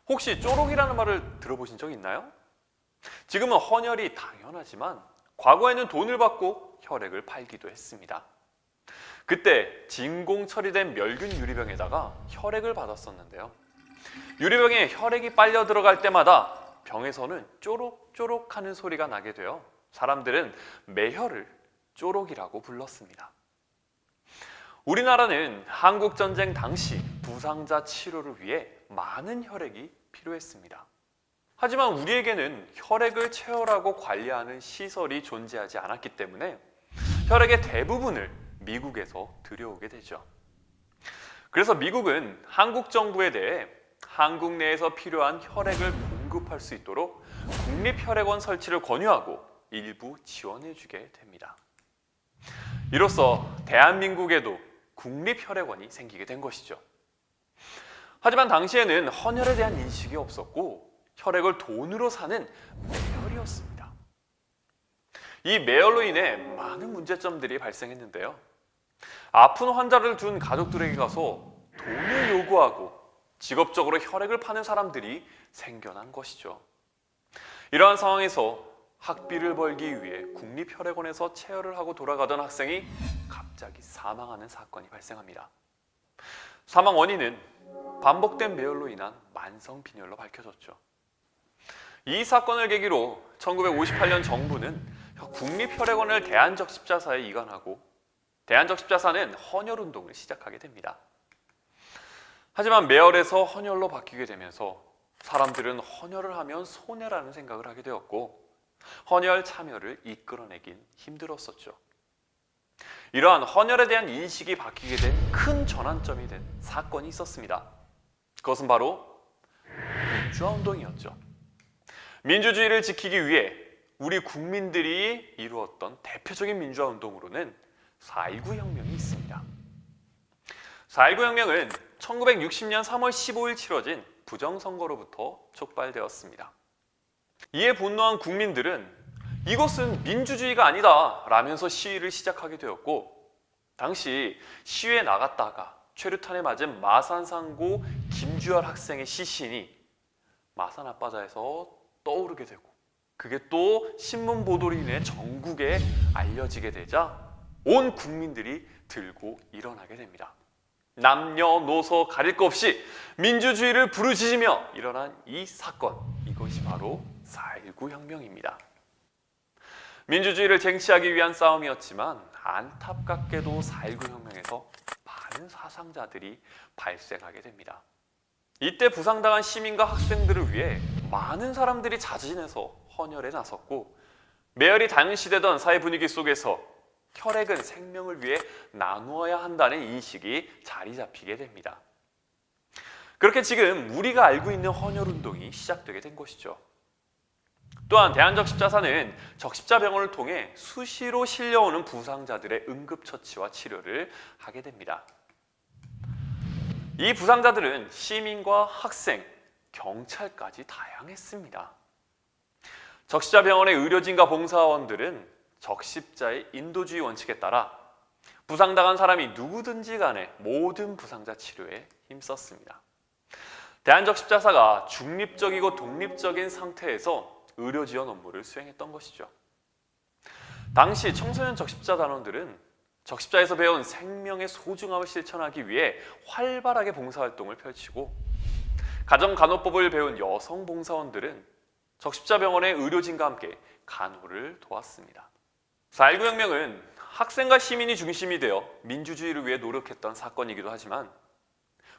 혹시 쪼록이라는 말을 들어보신 적 있나요? 지금은 헌혈이 당연하지만 과거에는 돈을 받고 혈액을 팔기도 했습니다. 그때 진공 처리된 멸균 유리병에다가 혈액을 받았었는데요. 유리병에 혈액이 빨려 들어갈 때마다 병에서는 쪼록쪼록 하는 소리가 나게 되어 사람들은 매혈을 쪼록이라고 불렀습니다. 우리나라는 한국전쟁 당시 부상자 치료를 위해 많은 혈액이 필요했습니다. 하지만 우리에게는 혈액을 채혈하고 관리하는 시설이 존재하지 않았기 때문에 혈액의 대부분을 미국에서 들여오게 되죠. 그래서 미국은 한국 정부에 대해 한국 내에서 필요한 혈액을 공급할 수 있도록 국립혈액원 설치를 권유하고 일부 지원해주게 됩니다. 이로써 대한민국에도 국립혈액원이 생기게 된 것이죠. 하지만 당시에는 헌혈에 대한 인식이 없었고 혈액을 돈으로 사는 매혈이었습니다. 이 매혈로 인해 많은 문제점들이 발생했는데요. 아픈 환자를 둔 가족들에게 가서 돈을 요구하고 직업적으로 혈액을 파는 사람들이 생겨난 것이죠. 이러한 상황에서 학비를 벌기 위해 국립혈액원에서 체혈을 하고 돌아가던 학생이 갑자기 사망하는 사건이 발생합니다. 사망 원인은 반복된 매혈로 인한 만성 빈혈로 밝혀졌죠. 이 사건을 계기로 1958년 정부는 국립혈액원을 대한적십자사에 이관하고 대한적십자사는 헌혈운동을 시작하게 됩니다. 하지만 매혈에서 헌혈로 바뀌게 되면서 사람들은 헌혈을 하면 손해라는 생각을 하게 되었고 헌혈 참여를 이끌어내긴 힘들었었죠. 이러한 헌혈에 대한 인식이 바뀌게 된 큰 전환점이 된 사건이 있었습니다. 그것은 바로 민주화운동이었죠. 민주주의를 지키기 위해 우리 국민들이 이루었던 대표적인 민주화운동으로는 4.19 혁명이 있습니다. 4.19 혁명은 1960년 3월 15일 치러진 부정선거로부터 촉발되었습니다. 이에 분노한 국민들은 이것은 민주주의가 아니다 라면서 시위를 시작하게 되었고 당시 시위에 나갔다가 최루탄에 맞은 마산상고 김주열 학생의 시신이 마산 앞바다에서 떠오르게 되고 그게 또 신문 보도로 인해 전국에 알려지게 되자 온 국민들이 들고 일어나게 됩니다. 남녀노소 가릴 것 없이 민주주의를 부르짖으며 일어난 이 사건, 이것이 바로 4.19 혁명입니다. 민주주의를 쟁취하기 위한 싸움이었지만 안타깝게도 4.19 혁명에서 많은 사상자들이 발생하게 됩니다. 이때 부상당한 시민과 학생들을 위해 많은 사람들이 자진해서 헌혈에 나섰고 매혈이 당시되던 사회 분위기 속에서 혈액은 생명을 위해 나누어야 한다는 인식이 자리 잡히게 됩니다. 그렇게 지금 우리가 알고 있는 헌혈운동이 시작되게 된 것이죠. 또한 대한적십자사는 적십자병원을 통해 수시로 실려오는 부상자들의 응급처치와 치료를 하게 됩니다. 이 부상자들은 시민과 학생, 경찰까지 다양했습니다. 적십자병원의 의료진과 봉사원들은 적십자의 인도주의 원칙에 따라 부상당한 사람이 누구든지 간에 모든 부상자 치료에 힘썼습니다. 대한적십자사가 중립적이고 독립적인 상태에서 의료 지원 업무를 수행했던 것이죠. 당시 청소년 적십자 단원들은 적십자에서 배운 생명의 소중함을 실천하기 위해 활발하게 봉사활동을 펼치고 가정간호법을 배운 여성 봉사원들은 적십자병원의 의료진과 함께 간호를 도왔습니다. 4.19 혁명은 학생과 시민이 중심이 되어 민주주의를 위해 노력했던 사건이기도 하지만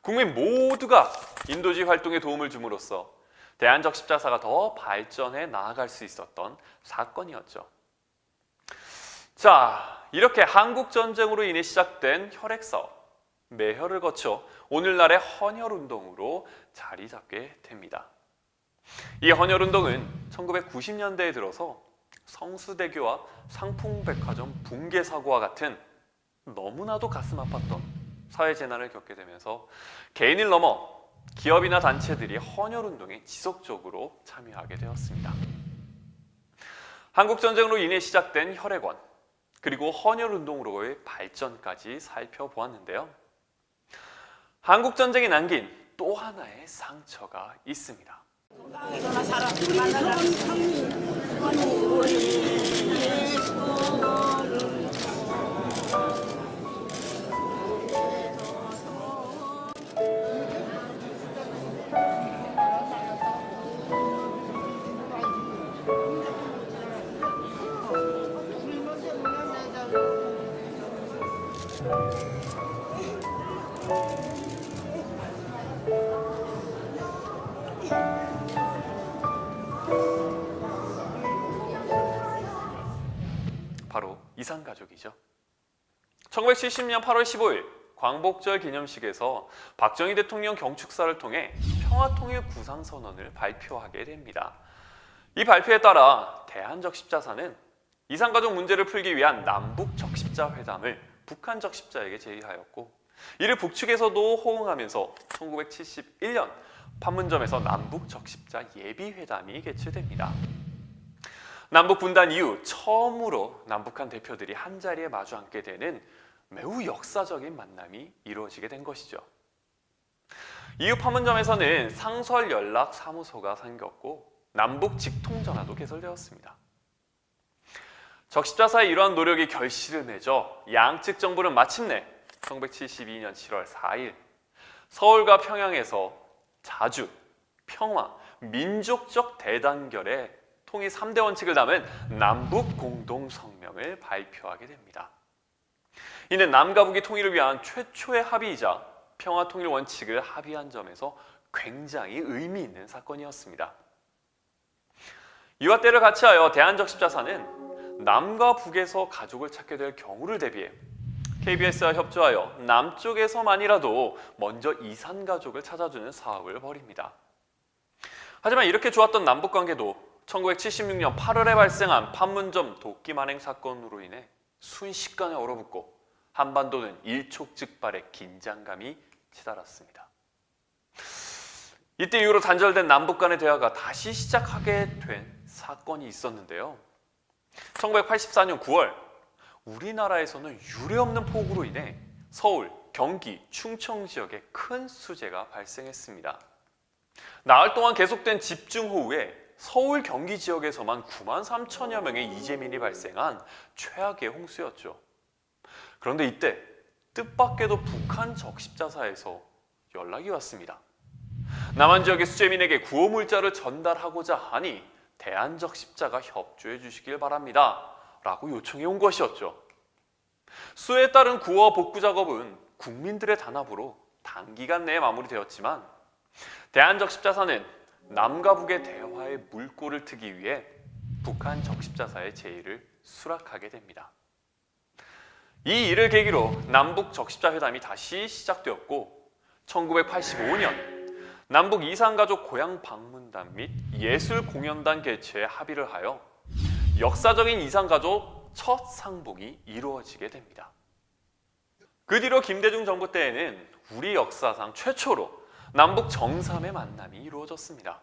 국민 모두가 인도주의 활동에 도움을 줌으로써 대한적십자사가 더 발전해 나아갈 수 있었던 사건이었죠. 자, 이렇게 한국전쟁으로 인해 시작된 혈액사업, 매혈을 거쳐 오늘날의 헌혈운동으로 자리 잡게 됩니다. 이 헌혈운동은 1990년대에 들어서 성수대교와 상풍백화점 붕괴 사고와 같은 너무나도 가슴 아팠던 사회재난을 겪게 되면서 개인을 넘어 기업이나 단체들이 헌혈운동에 지속적으로 참여하게 되었습니다. 한국전쟁으로 인해 시작된 혈액원, 그리고 헌혈운동으로의 발전까지 살펴보았는데요. 한국전쟁이 남긴 또 하나의 상처가 있습니다. 바로 이산가족이죠. 1970년 8월 15일 광복절 기념식에서 박정희 대통령 경축사를 통해 평화통일 구상선언을 발표하게 됩니다. 이 발표에 따라 대한적십자사는 이산가족 문제를 풀기 위한 남북적십자 회담을 북한 적십자에게 제의하였고, 이를 북측에서도 호응하면서 1971년 판문점에서 남북적십자 예비회담이 개최됩니다. 남북 분단 이후 처음으로 남북한 대표들이 한자리에 마주 앉게 되는 매우 역사적인 만남이 이루어지게 된 것이죠. 이후 판문점에서는 상설연락사무소가 생겼고 남북 직통전화도 개설되었습니다. 적십자사의 이러한 노력이 결실을 맺어 양측 정부는 마침내 1972년 7월 4일 서울과 평양에서 자주, 평화, 민족적 대단결의 통일 3대 원칙을 담은 남북 공동성명을 발표하게 됩니다. 이는 남과 북의 통일을 위한 최초의 합의이자 평화 통일 원칙을 합의한 점에서 굉장히 의미 있는 사건이었습니다. 이와 때를 같이하여 대한적십자사는 남과 북에서 가족을 찾게 될 경우를 대비해 KBS와 협조하여 남쪽에서만이라도 먼저 이산가족을 찾아주는 사업을 벌입니다. 하지만 이렇게 좋았던 남북관계도 1976년 8월에 발생한 판문점 도끼 만행 사건으로 인해 순식간에 얼어붙고 한반도는 일촉즉발의 긴장감이 치달았습니다. 이때 이후로 단절된 남북 간의 대화가 다시 시작하게 된 사건이 있었는데요. 1984년 9월 우리나라에서는 유례없는 폭우로 인해 서울, 경기, 충청 지역에 큰 수재가 발생했습니다. 나흘 동안 계속된 집중호우에 서울, 경기 지역에서만 9만 3천여 명의 이재민이 발생한 최악의 홍수였죠. 그런데 이때 뜻밖에도 북한 적십자사에서 연락이 왔습니다. 남한 지역의 수재민에게 구호 물자를 전달하고자 하니 대한적십자가 협조해 주시길 바랍니다 라고 요청해 온 것이었죠. 수해에 따른 구호와 복구 작업은 국민들의 단합으로 단기간 내에 마무리되었지만 대한적십자사는 남과 북의 대화의 물꼬를 트기 위해 북한 적십자사의 제의를 수락하게 됩니다. 이 일을 계기로 남북 적십자 회담이 다시 시작되었고 1985년 남북 이산가족 고향 방문단 및 예술 공연단 개최에 합의를 하여 역사적인 이산가족 첫 상봉이 이루어지게 됩니다. 그 뒤로 김대중 정부 때에는 우리 역사상 최초로 남북 정상의 만남이 이루어졌습니다.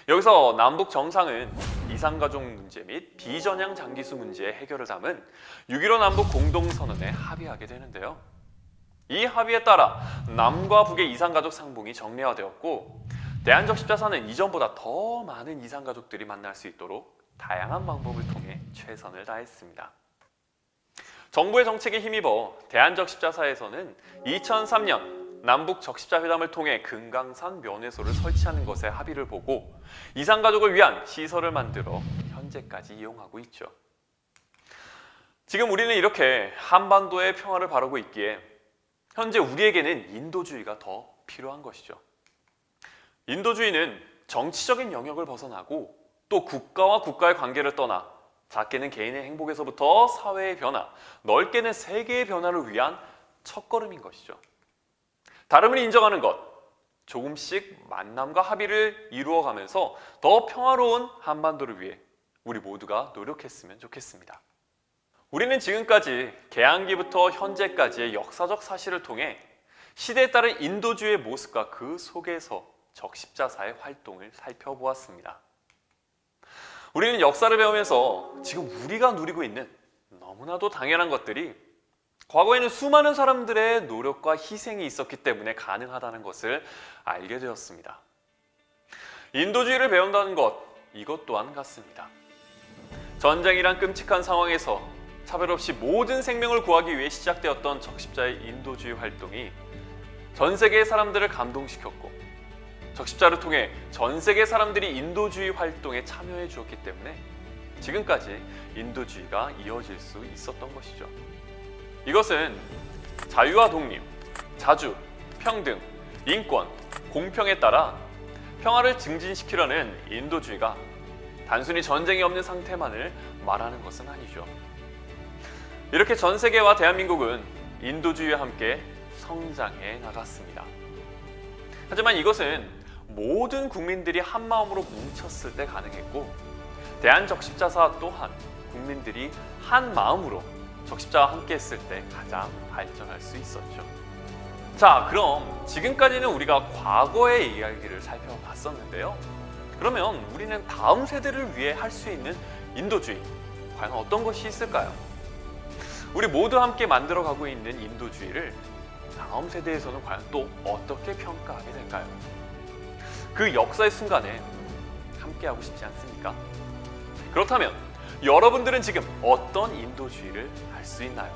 여기서 남북 정상은 이산가족 문제 및 비전향 장기수 문제의 해결을 담은 6.15 남북 공동선언에 합의하게 되는데요. 이 합의에 따라 남과 북의 이산가족 상봉이 정례화되었고 대한적십자사는 이전보다 더 많은 이산가족들이 만날 수 있도록 다양한 방법을 통해 최선을 다했습니다. 정부의 정책에 힘입어 대한적십자사에서는 2003년 남북 적십자 회담을 통해 금강산 면회소를 설치하는 것에 합의를 보고 이산가족을 위한 시설을 만들어 현재까지 이용하고 있죠. 지금 우리는 이렇게 한반도의 평화를 바라고 있기에 현재 우리에게는 인도주의가 더 필요한 것이죠. 인도주의는 정치적인 영역을 벗어나고 또 국가와 국가의 관계를 떠나 작게는 개인의 행복에서부터 사회의 변화, 넓게는 세계의 변화를 위한 첫걸음인 것이죠. 다름을 인정하는 것, 조금씩 만남과 합의를 이루어가면서 더 평화로운 한반도를 위해 우리 모두가 노력했으면 좋겠습니다. 우리는 지금까지 개항기부터 현재까지의 역사적 사실을 통해 시대에 따른 인도주의의 모습과 그 속에서 적십자사의 활동을 살펴보았습니다. 우리는 역사를 배우면서 지금 우리가 누리고 있는 너무나도 당연한 것들이 과거에는 수많은 사람들의 노력과 희생이 있었기 때문에 가능하다는 것을 알게 되었습니다. 인도주의를 배운다는 것, 이것 또한 같습니다. 전쟁이란 끔찍한 상황에서 차별 없이 모든 생명을 구하기 위해 시작되었던 적십자의 인도주의 활동이 전 세계의 사람들을 감동시켰고, 적십자를 통해 전 세계 사람들이 인도주의 활동에 참여해 주었기 때문에 지금까지 인도주의가 이어질 수 있었던 것이죠. 이것은 자유와 독립, 자주, 평등, 인권, 공평에 따라 평화를 증진시키려는 인도주의가 단순히 전쟁이 없는 상태만을 말하는 것은 아니죠. 이렇게 전 세계와 대한민국은 인도주의와 함께 성장해 나갔습니다. 하지만 이것은 모든 국민들이 한 마음으로 뭉쳤을 때 가능했고, 대한적십자사 또한 국민들이 한 마음으로 적십자와 함께 했을 때 가장 발전할 수 있었죠. 자, 그럼 지금까지는 우리가 과거의 이야기를 살펴봤었는데요. 그러면 우리는 다음 세대를 위해 할 수 있는 인도주의, 과연 어떤 것이 있을까요? 우리 모두 함께 만들어가고 있는 인도주의를 다음 세대에서는 과연 또 어떻게 평가하게 될까요? 그 역사의 순간에 함께하고 싶지 않습니까? 그렇다면 여러분들은 지금 어떤 인도주의를 할 수 있나요?